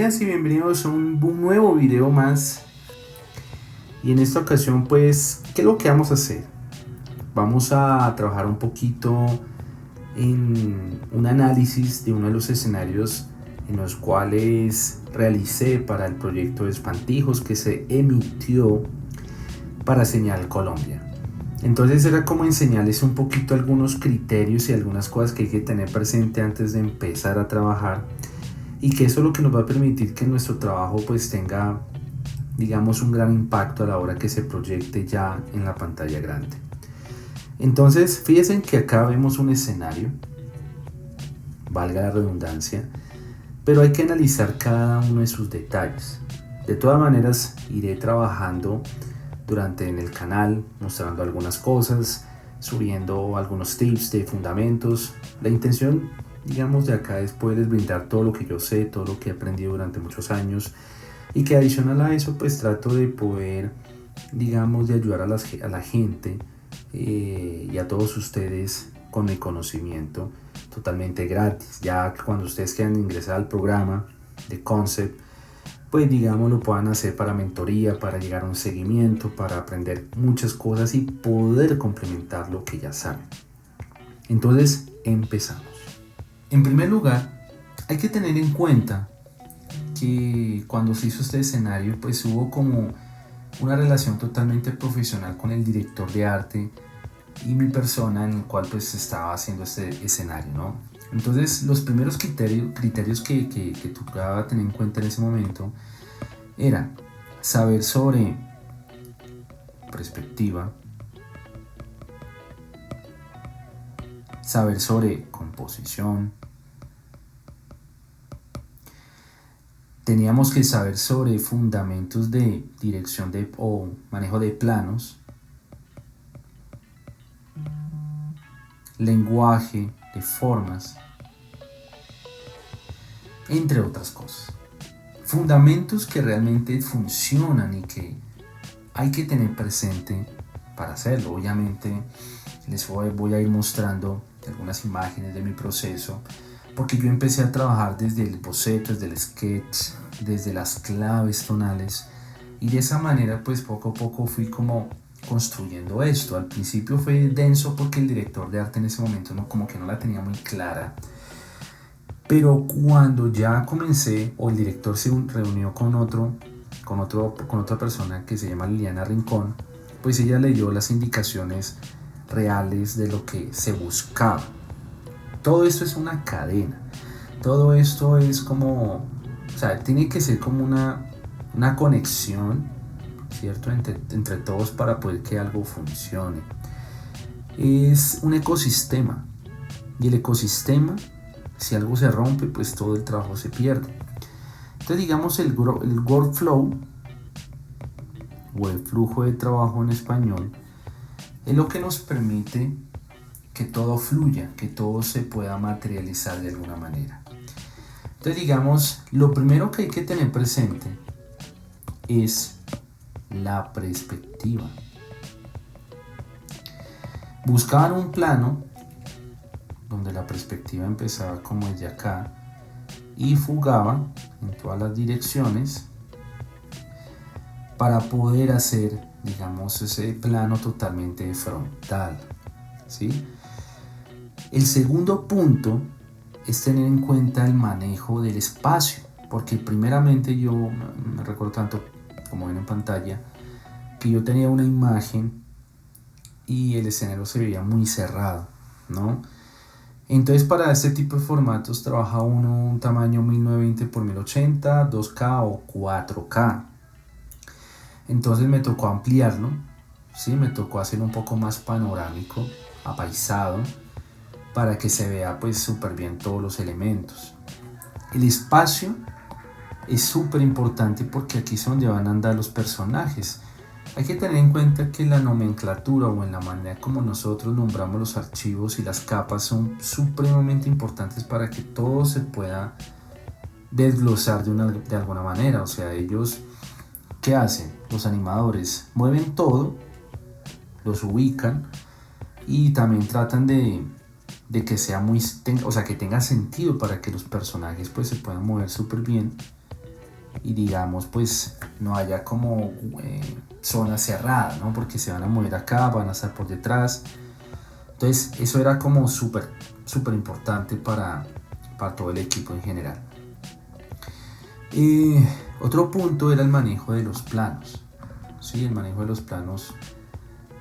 días y bienvenidos a un nuevo video más. Y en esta ocasión pues, ¿qué es lo que vamos a hacer? Vamos a trabajar un poquito en un análisis de uno de los escenarios en los cuales realicé para el proyecto de Espantijos que se emitió para Señal Colombia. Entonces era como enseñarles un poquito algunos criterios y algunas cosas que hay que tener presente antes de empezar a trabajar, y que eso es lo que nos va a permitir que nuestro trabajo pues tenga, digamos, un gran impacto a la hora que se proyecte ya en la pantalla grande. Entonces fíjense que acá vemos un escenario, valga la redundancia, pero hay que analizar cada uno de sus detalles. De todas maneras iré trabajando durante en el canal, mostrando algunas cosas, subiendo algunos tips de fundamentos. La intención, digamos, de acá es poderles brindar todo lo que yo sé, todo lo que he aprendido durante muchos años, y que adicional a eso pues trato de poder, digamos, de ayudar a la gente y a todos ustedes con mi conocimiento totalmente gratis. Ya que cuando ustedes quieran ingresar al programa de Concept, pues digamos lo puedan hacer para mentoría, para llegar a un seguimiento, para aprender muchas cosas y poder complementar lo que ya saben. Entonces empezamos. En primer lugar, hay que tener en cuenta que cuando se hizo este escenario pues hubo como una relación totalmente profesional con el director de arte y mi persona, en el cual pues estaba haciendo este escenario, ¿no? Entonces los primeros criterios que tocaba tener en cuenta en ese momento era saber sobre perspectiva, saber sobre composición, teníamos que saber sobre fundamentos de dirección o manejo de planos, lenguaje de formas, entre otras cosas. Fundamentos que realmente funcionan y que hay que tener presente para hacerlo. Obviamente les voy a ir mostrando algunas imágenes de mi proceso, porque yo empecé a trabajar desde el boceto, desde el sketch, desde las claves tonales, y de esa manera pues poco a poco fui como construyendo esto. Al principio fue denso porque el director de arte en ese momento como que no la tenía muy clara, pero cuando ya comencé, o el director se reunió con otra persona que se llama Liliana Rincón, pues ella leyó las indicaciones reales de lo que se buscaba. Todo esto es una cadena, todo esto es como, o sea, tiene que ser como una conexión, ¿cierto? Entre todos para poder que algo funcione. Es un ecosistema, y el ecosistema, si algo se rompe, pues todo el trabajo se pierde. Entonces digamos el workflow o el flujo de trabajo en español es lo que nos permite que todo fluya, que todo se pueda materializar de alguna manera. Entonces digamos, lo primero que hay que tener presente es la perspectiva. Buscaban un plano donde la perspectiva empezaba como desde acá y fugaba en todas las direcciones para poder hacer, digamos, ese plano totalmente frontal, ¿sí? El segundo punto es tener en cuenta el manejo del espacio, porque primeramente yo me recuerdo tanto, como ven en pantalla, que yo tenía una imagen y el escenario se veía muy cerrado, ¿no? Entonces para este tipo de formatos trabaja uno un tamaño 1920 x 1080, 2K o 4K. Entonces me tocó ampliarlo, ¿sí? Me tocó hacer un poco más panorámico, apaisado, para que se vea pues súper bien todos los elementos. El espacio es súper importante porque aquí es donde van a andar los personajes. Hay que tener en cuenta que la nomenclatura o en la manera como nosotros nombramos los archivos y las capas son supremamente importantes para que todo se pueda desglosar de alguna manera. O sea, ellos, ¿qué hacen? Los animadores mueven todo, los ubican y también tratan de que sea que tenga sentido para que los personajes pues se puedan mover súper bien y digamos pues no haya como zona cerrada, ¿no? Porque se van a mover acá, van a estar por detrás. Entonces eso era como súper importante para todo el equipo en general. Otro punto era el manejo de los planos. Sí, el manejo de los planos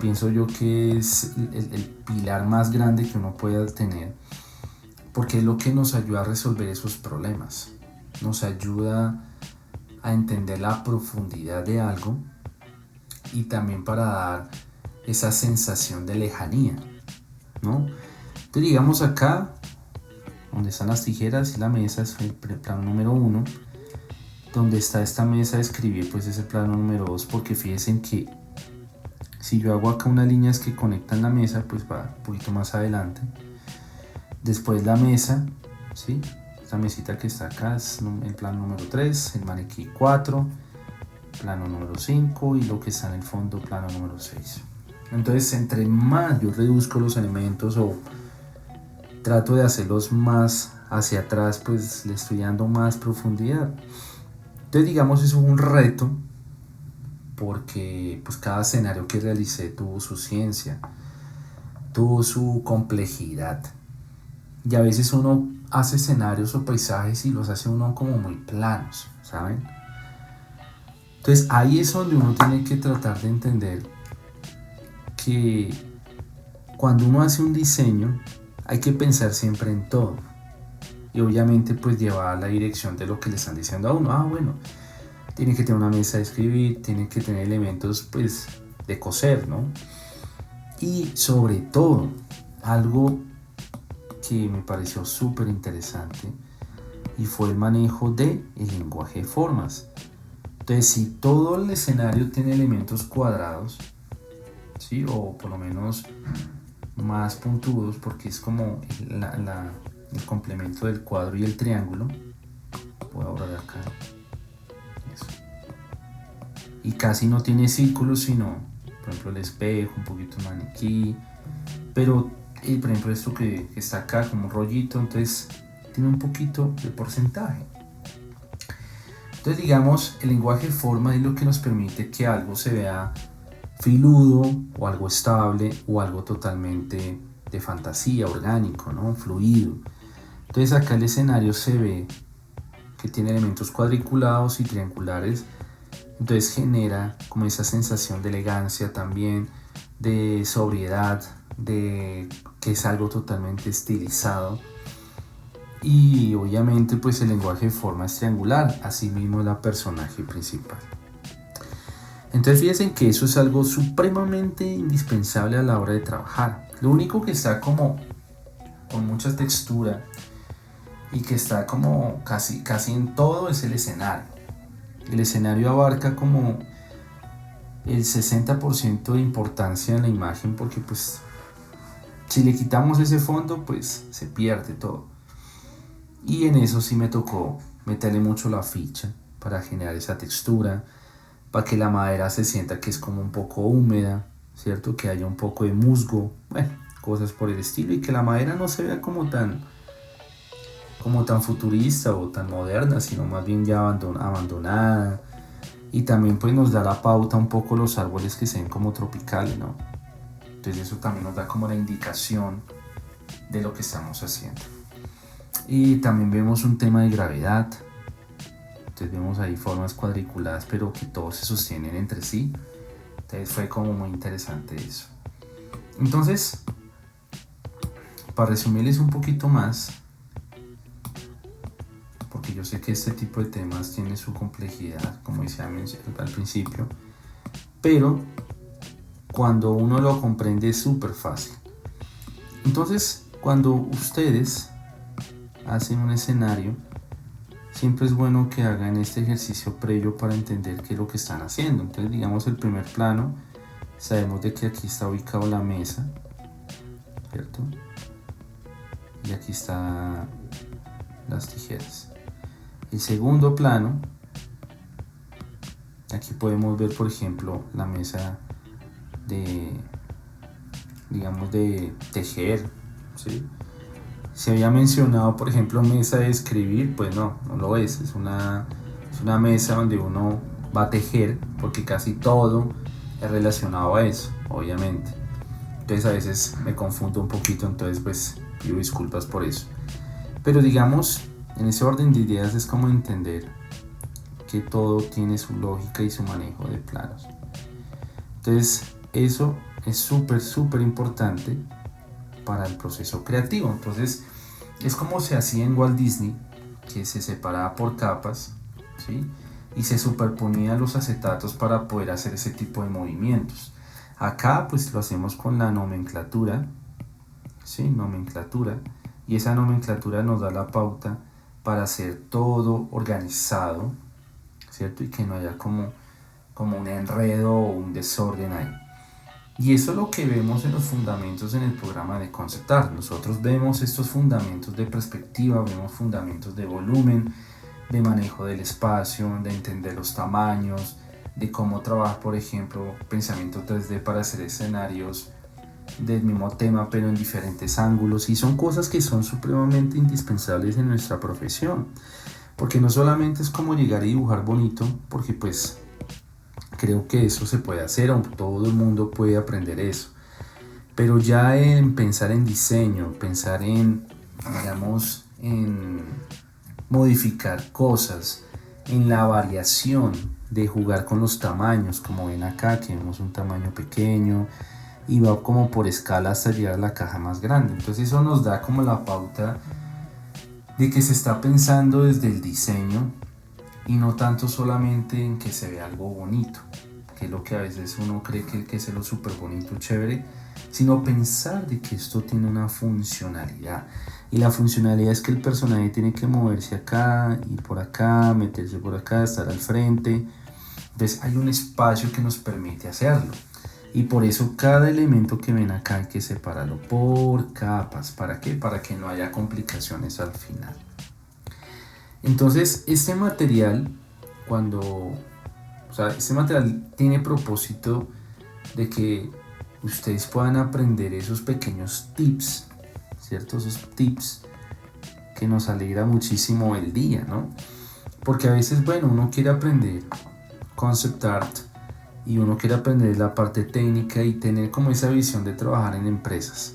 pienso yo que es el pilar más grande que uno pueda tener, porque es lo que nos ayuda a resolver esos problemas, nos ayuda a entender la profundidad de algo y también para dar esa sensación de lejanía, ¿no? Entonces digamos acá, donde están las tijeras y la mesa, es el plano número 1. Donde está esta mesa de escribir, pues es el plano número 2, porque fíjense que si yo hago acá unas líneas que conectan la mesa, pues va un poquito más adelante. Después la mesa, ¿sí? Esta mesita que está acá es el plano número 3, el maniquí 4, plano número 5 y lo que está en el fondo, plano número 6. Entonces, entre más yo reduzco los elementos o trato de hacerlos más hacia atrás, pues le estoy dando más profundidad. Entonces, digamos, eso es un reto porque pues cada escenario que realicé tuvo su ciencia, tuvo su complejidad. Y a veces uno hace escenarios o paisajes y los hace uno como muy planos, ¿saben? Entonces ahí es donde uno tiene que tratar de entender que cuando uno hace un diseño hay que pensar siempre en todo. Y obviamente pues llevar la dirección de lo que le están diciendo a uno. Bueno, tiene que tener una mesa de escribir, tiene que tener elementos pues de coser, ¿no? Y sobre todo, algo que me pareció súper interesante y fue el manejo del lenguaje de formas. Entonces, si todo el escenario tiene elementos cuadrados, ¿sí? O por lo menos más puntudos, porque es como el complemento del cuadro y el triángulo. Voy a borrar acá. Eso. Y casi no tiene círculos, sino, por ejemplo, el espejo, un poquito el maniquí. Pero, por ejemplo, esto que está acá como un rollito, entonces tiene un poquito de porcentaje. Entonces, digamos, el lenguaje de forma es lo que nos permite que algo se vea filudo o algo estable o algo totalmente de fantasía, orgánico, ¿no? Fluido. Entonces acá el escenario se ve que tiene elementos cuadriculados y triangulares, entonces genera como esa sensación de elegancia también, de sobriedad, de que es algo totalmente estilizado. Y obviamente pues el lenguaje de forma es triangular, así mismo la personaje principal. Entonces fíjense que eso es algo supremamente indispensable a la hora de trabajar. Lo único que está como con mucha textura y que está como casi en todo es el escenario. El escenario abarca como el 60% de importancia en la imagen, porque pues si le quitamos ese fondo pues se pierde todo. Y en eso sí me tocó meterle mucho la ficha para generar esa textura, para que la madera se sienta que es como un poco húmeda, ¿cierto? Que haya un poco de musgo, bueno, cosas por el estilo, y que la madera no se vea como tan futurista o tan moderna, sino más bien ya abandonada. Y también pues nos da la pauta un poco los árboles que se ven como tropicales, ¿no? Entonces eso también nos da como la indicación de lo que estamos haciendo. Y también vemos un tema de gravedad. Entonces vemos ahí formas cuadriculadas pero que todos se sostienen entre sí. Entonces fue como muy interesante eso. Entonces, para resumirles un poquito más, porque yo sé que este tipo de temas tiene su complejidad, como decía al principio, pero cuando uno lo comprende es súper fácil. Entonces, cuando ustedes hacen un escenario, siempre es bueno que hagan este ejercicio previo para entender qué es lo que están haciendo. Entonces, digamos, el primer plano, sabemos de que aquí está ubicado la mesa, ¿cierto? Y aquí están las tijeras. El segundo plano, aquí podemos ver, por ejemplo, la mesa de tejer, ¿sí? Se había mencionado, por ejemplo, mesa de escribir, pues no lo es, es Es una mesa donde uno va a tejer, porque casi todo es relacionado a eso, obviamente. Entonces a veces me confundo un poquito, entonces pues pido disculpas por eso. Pero digamos, en ese orden de ideas es como entender que todo tiene su lógica y su manejo de planos. Entonces eso es súper importante para el proceso creativo. Entonces es como se hacía en Walt Disney, que se separaba por capas, ¿sí? Y se superponían los acetatos para poder hacer ese tipo de movimientos. Acá pues lo hacemos con la nomenclatura, ¿sí? Nomenclatura, y esa nomenclatura nos da la pauta para hacer todo organizado, ¿cierto? Y que no haya como un enredo o un desorden ahí. Y eso es lo que vemos en los fundamentos en el programa de Concept Art. Nosotros vemos estos fundamentos de perspectiva, vemos fundamentos de volumen, de manejo del espacio, de entender los tamaños, de cómo trabajar, por ejemplo, pensamiento 3D para hacer escenarios del mismo tema pero en diferentes ángulos, y son cosas que son supremamente indispensables en nuestra profesión, porque no solamente es como llegar y dibujar bonito, porque pues creo que eso se puede hacer, o todo el mundo puede aprender eso, pero ya en pensar en diseño, pensar en, digamos, en modificar cosas, en la variación de jugar con los tamaños, como ven acá que vemos un tamaño pequeño y va como por escala hasta llegar a la caja más grande. Entonces eso nos da como la pauta de que se está pensando desde el diseño y no tanto solamente en que se vea algo bonito, que es lo que a veces uno cree que es lo súper bonito, chévere, sino pensar de que esto tiene una funcionalidad. Y la funcionalidad es que el personaje tiene que moverse acá y por acá, meterse por acá, estar al frente. Entonces hay un espacio que nos permite hacerlo. Y por eso cada elemento que ven acá hay que separarlo por capas. ¿Para qué? Para que no haya complicaciones al final. Entonces este material, este material tiene propósito de que ustedes puedan aprender esos pequeños tips, ¿cierto? Esos tips que nos alegra muchísimo el día, ¿no? Porque a veces, bueno, uno quiere aprender concept art y uno quiere aprender la parte técnica y tener como esa visión de trabajar en empresas.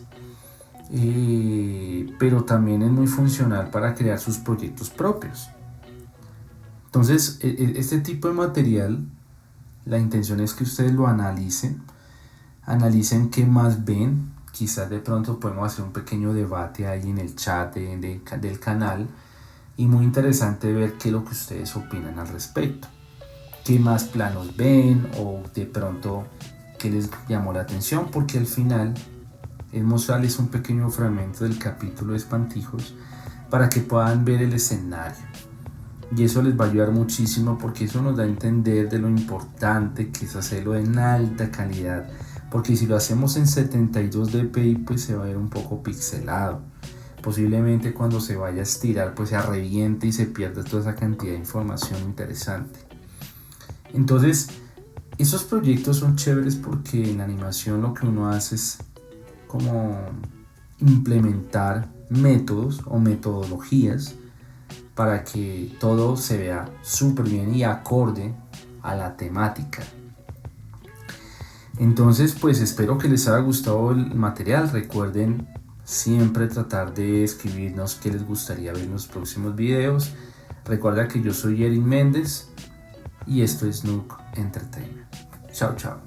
Pero también es muy funcional para crear sus proyectos propios. Entonces, este tipo de material, la intención es que ustedes lo analicen qué más ven. Quizás de pronto podemos hacer un pequeño debate ahí en el chat del canal, y muy interesante ver qué es lo que ustedes opinan al respecto, qué más planos ven o de pronto qué les llamó la atención, porque al final es mostrarles un pequeño fragmento del capítulo de Espantijos para que puedan ver el escenario, y eso les va a ayudar muchísimo, porque eso nos da a entender de lo importante que es hacerlo en alta calidad, porque si lo hacemos en 72 dpi pues se va a ver un poco pixelado, posiblemente cuando se vaya a estirar pues se reviente y se pierda toda esa cantidad de información interesante. Entonces esos proyectos son chéveres porque en animación lo que uno hace es como implementar métodos o metodologías para que todo se vea súper bien y acorde a la temática. Entonces pues espero que les haya gustado el material. Recuerden siempre tratar de escribirnos qué les gustaría ver en los próximos videos. Recuerda que yo soy Erin Méndez y esto es Nook Entertainment. Chao, chao.